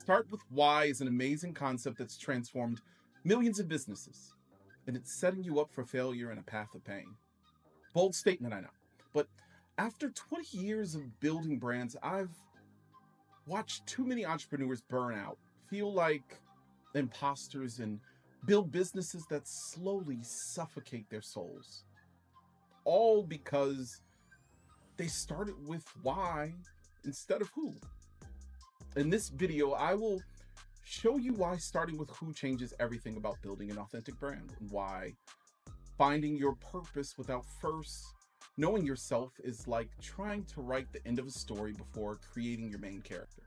Start with why is an amazing concept that's transformed millions of businesses, and it's setting you up for failure and a path of pain. Bold statement, I know. But after 20 years of building brands, I've watched too many entrepreneurs burn out, feel like imposters, and build businesses that slowly suffocate their souls. All because they started with why instead of who. In this video, I will show you why starting with who changes everything about building an authentic brand, and why finding your purpose without first knowing yourself is like trying to write the end of a story before creating your main character.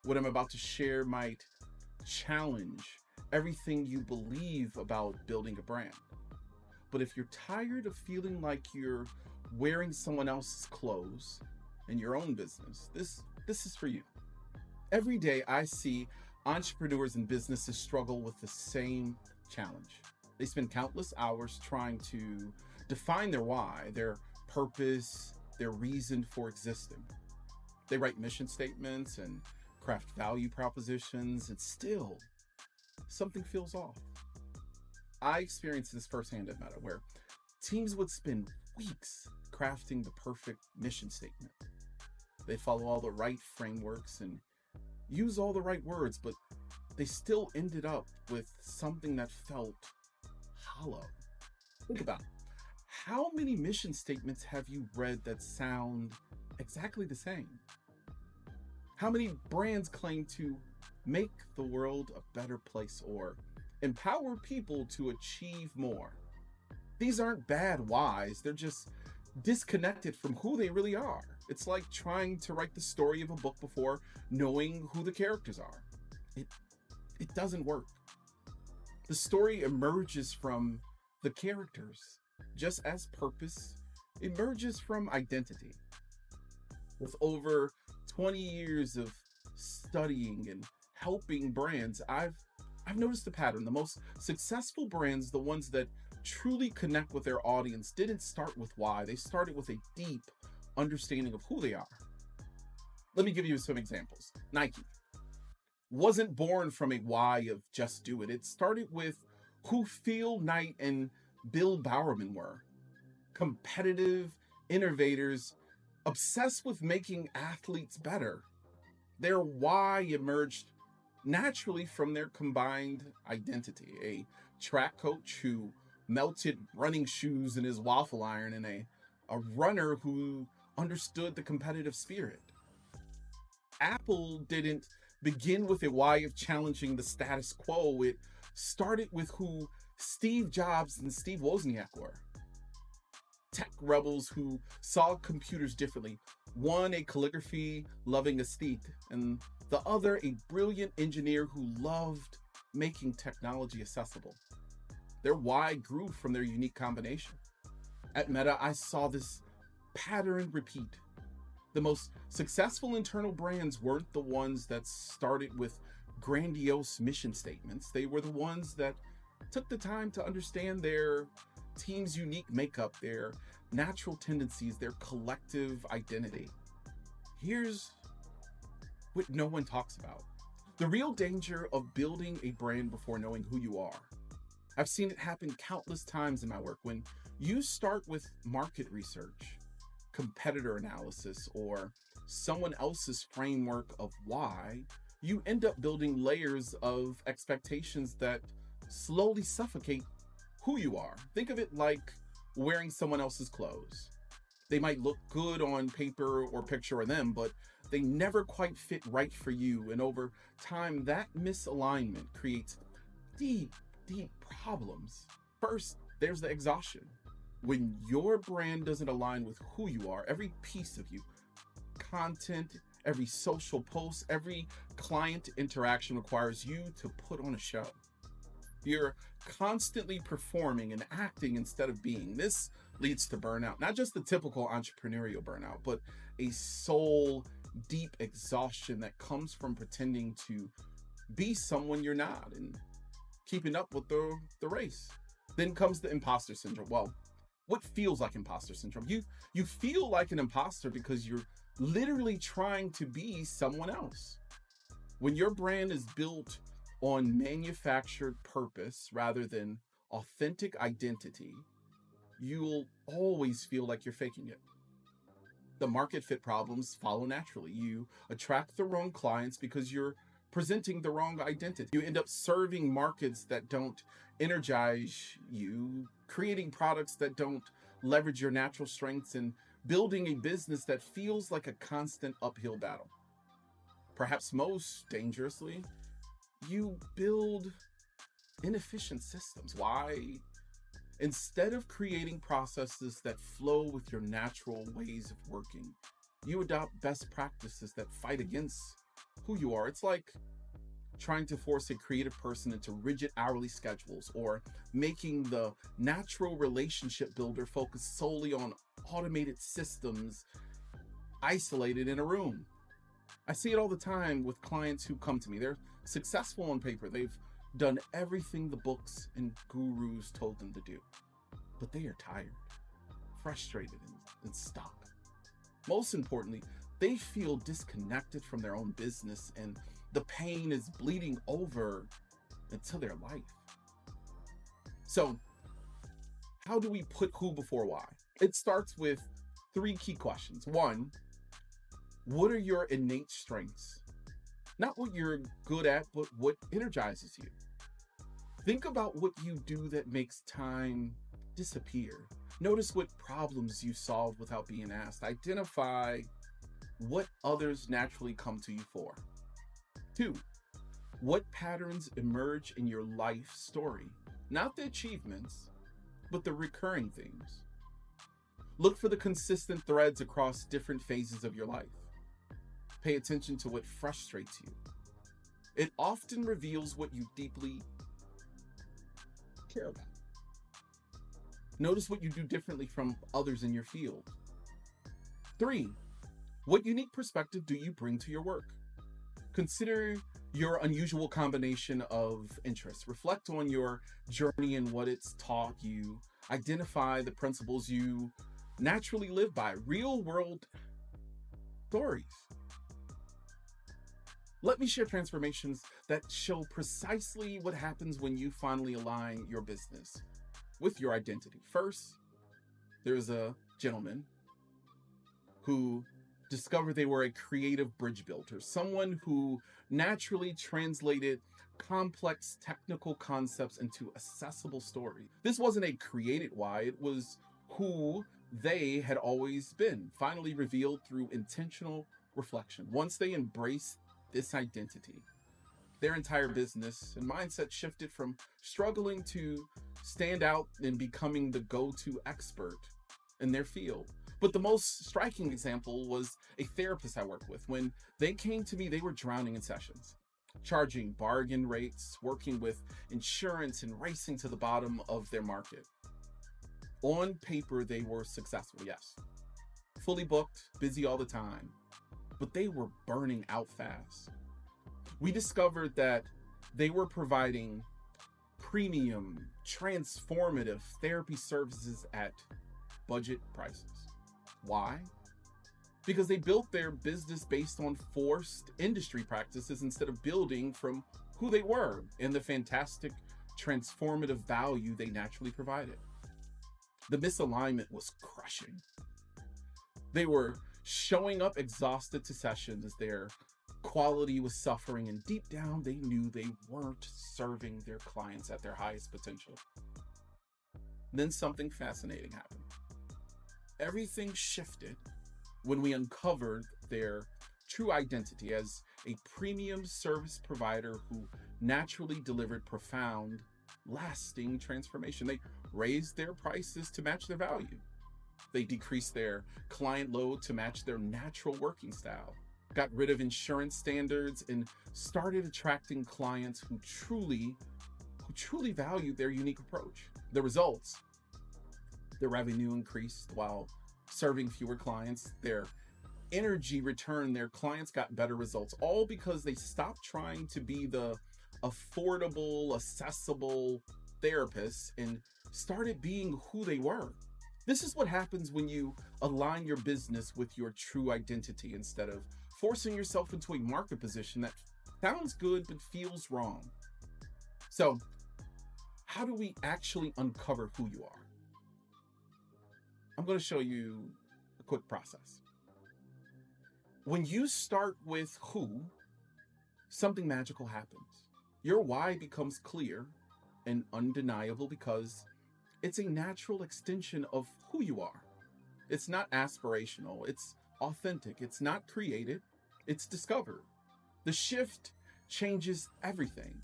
What I'm about to share might challenge everything you believe about building a brand. But if you're tired of feeling like you're wearing someone else's clothes in your own business, this is for you. Every day I see entrepreneurs and businesses struggle with the same challenge. They spend countless hours trying to define their why, their purpose, their reason for existing. They write mission statements and craft value propositions, and still something feels off. I experienced this firsthand at Meta, where teams would spend weeks crafting the perfect mission statement. They follow all the right frameworks and use all the right words, but they still ended up with something that felt hollow. Think about it. How many mission statements have you read that sound exactly the same? How many brands claim to make the world a better place or empower people to achieve more? These aren't bad whys, they're just disconnected from who they really are. It's like trying to write the story of a book before knowing who the characters are. It doesn't work. The story emerges from the characters, just as purpose emerges from identity. With over 20 years of studying and helping brands, I've noticed a pattern. The most successful brands, the ones that truly connect with their audience, didn't start with why. They started with a deep understanding of who they are. Let me give you some examples. Nike wasn't born from a why of just do it. It started with who Phil Knight and Bill Bowerman were. Competitive innovators obsessed with making athletes better. Their why emerged naturally from their combined identity. A track coach who melted running shoes in his waffle iron, and a runner who understood the competitive spirit. Apple didn't begin with a why of challenging the status quo. It started with who Steve Jobs and Steve Wozniak were. Tech rebels who saw computers differently. One a calligraphy loving aesthete, and the other a brilliant engineer who loved making technology accessible. Their why grew from their unique combination. At Meta, I saw this pattern repeat. The most successful internal brands weren't the ones that started with grandiose mission statements. They were the ones that took the time to understand their team's unique makeup, their natural tendencies, their collective identity. Here's what no one talks about: the real danger of building a brand before knowing who you are. I've seen it happen countless times in my work. When you start with market research, competitor analysis, or someone else's framework of why, you end up building layers of expectations that slowly suffocate who you are. Think of it like wearing someone else's clothes. They might look good on paper or picture of them, but they never quite fit right for you. And over time, that misalignment creates deep problems. First, there's the exhaustion. When your brand doesn't align with who you are, every piece of you, content, every social post, every client interaction requires you to put on a show. You're constantly performing and acting instead of being. This leads to burnout, not just the typical entrepreneurial burnout, but a soul deep exhaustion that comes from pretending to be someone you're not and keeping up with the race. Then comes the imposter syndrome. Well, what feels like imposter syndrome? You feel like an imposter because you're literally trying to be someone else. When your brand is built on manufactured purpose rather than authentic identity, you'll always feel like you're faking it. The market fit problems follow naturally. You attract the wrong clients because you're presenting the wrong identity. You end up serving markets that don't energize you, creating products that don't leverage your natural strengths, and building a business that feels like a constant uphill battle. Perhaps most dangerously, you build inefficient systems. Why? Instead of creating processes that flow with your natural ways of working, you adopt best practices that fight against who you are. It's like trying to force a creative person into rigid hourly schedules, or making the natural relationship builder focus solely on automated systems isolated in a room. I see it all the time with clients who come to me. They're successful on paper. They've done everything the books and gurus told them to do, but they are tired, frustrated, and stuck. Most importantly, they feel disconnected from their own business, and the pain is bleeding over into their life. So, how do we put who before why? It starts with three key questions. One, what are your innate strengths? Not what you're good at, but what energizes you. Think about what you do that makes time disappear. Notice what problems you solve without being asked. Identify what others naturally come to you for. Two, what patterns emerge in your life story? Not the achievements, but the recurring themes. Look for the consistent threads across different phases of your life. Pay attention to what frustrates you. It often reveals what you deeply care about. Notice what you do differently from others in your field. Three, what unique perspective do you bring to your work? Consider your unusual combination of interests. Reflect on your journey and what it's taught you. Identify the principles you naturally live by. Real world stories. Let me share transformations that show precisely what happens when you finally align your business with your identity. First, there's a gentleman who discovered they were a creative bridge builder, someone who naturally translated complex technical concepts into accessible stories. This wasn't a created why, it was who they had always been, finally revealed through intentional reflection. Once they embraced this identity, their entire business and mindset shifted from struggling to stand out and becoming the go-to expert in their field. But the most striking example was a therapist I worked with. When they came to me, they were drowning in sessions, charging bargain rates, working with insurance, and racing to the bottom of their market. On paper, they were successful, yes, fully booked, busy all the time, but they were burning out fast. We discovered that they were providing premium, transformative therapy services at budget prices. Why? Because they built their business based on forced industry practices instead of building from who they were and the fantastic transformative value they naturally provided. The misalignment was crushing. They were showing up exhausted to sessions, their quality was suffering, and deep down they knew they weren't serving their clients at their highest potential. Then something fascinating happened. Everything shifted when we uncovered their true identity as a premium service provider who naturally delivered profound, lasting transformation. They raised their prices to match their value. They decreased their client load to match their natural working style, got rid of insurance standards, and started attracting clients who truly valued their unique approach. The results: their revenue increased while serving fewer clients, their energy returned, their clients got better results, all because they stopped trying to be the affordable, accessible therapists and started being who they were. This is what happens when you align your business with your true identity instead of forcing yourself into a market position that Sounds good, but feels wrong. So, how do we actually uncover who you are? I'm going to show you a quick process. When you start with who, something magical happens. Your why becomes clear and undeniable because it's a natural extension of who you are. It's not aspirational, it's authentic, it's not created, it's discovered. The shift changes everything.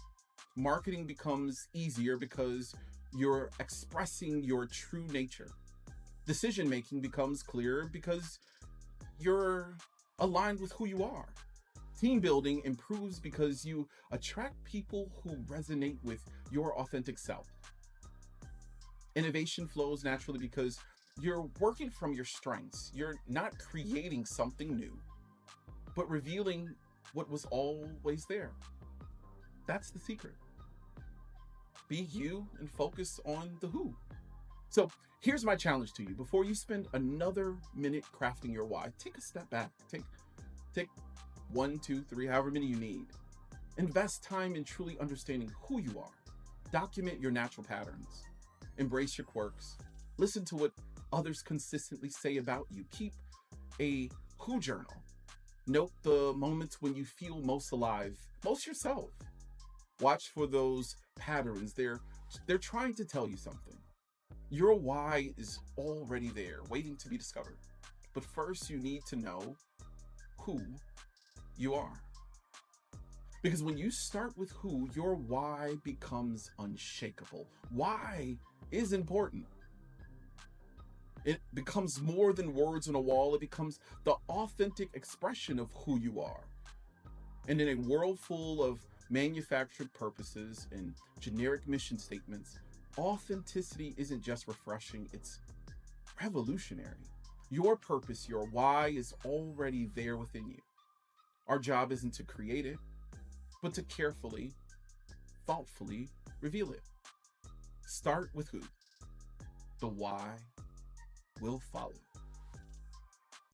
Marketing becomes easier because you're expressing your true nature. Decision making becomes clearer because you're aligned with who you are. Team building improves because you attract people who resonate with your authentic self. Innovation flows naturally because you're working from your strengths. You're not creating something new, but revealing what was always there. That's the secret. Be you and focus on the who. So here's my challenge to you. Before you spend another minute crafting your why, take a step back. Take one, two, three, however many you need. Invest time in truly understanding who you are. Document your natural patterns. Embrace your quirks. Listen to what others consistently say about you. Keep a who journal. Note the moments when you feel most alive, most yourself. Watch for those patterns. They're trying to tell you something. Your why is already there, waiting to be discovered. But first, you need to know who you are. Because when you start with who, your why becomes unshakable. Why is important. It becomes more than words on a wall. It becomes the authentic expression of who you are. And in a world full of manufactured purposes and generic mission statements, authenticity isn't just refreshing, it's revolutionary. Your purpose, your why is already there within you. Our job isn't to create it, but to carefully, thoughtfully reveal it. Start with who. The why will follow.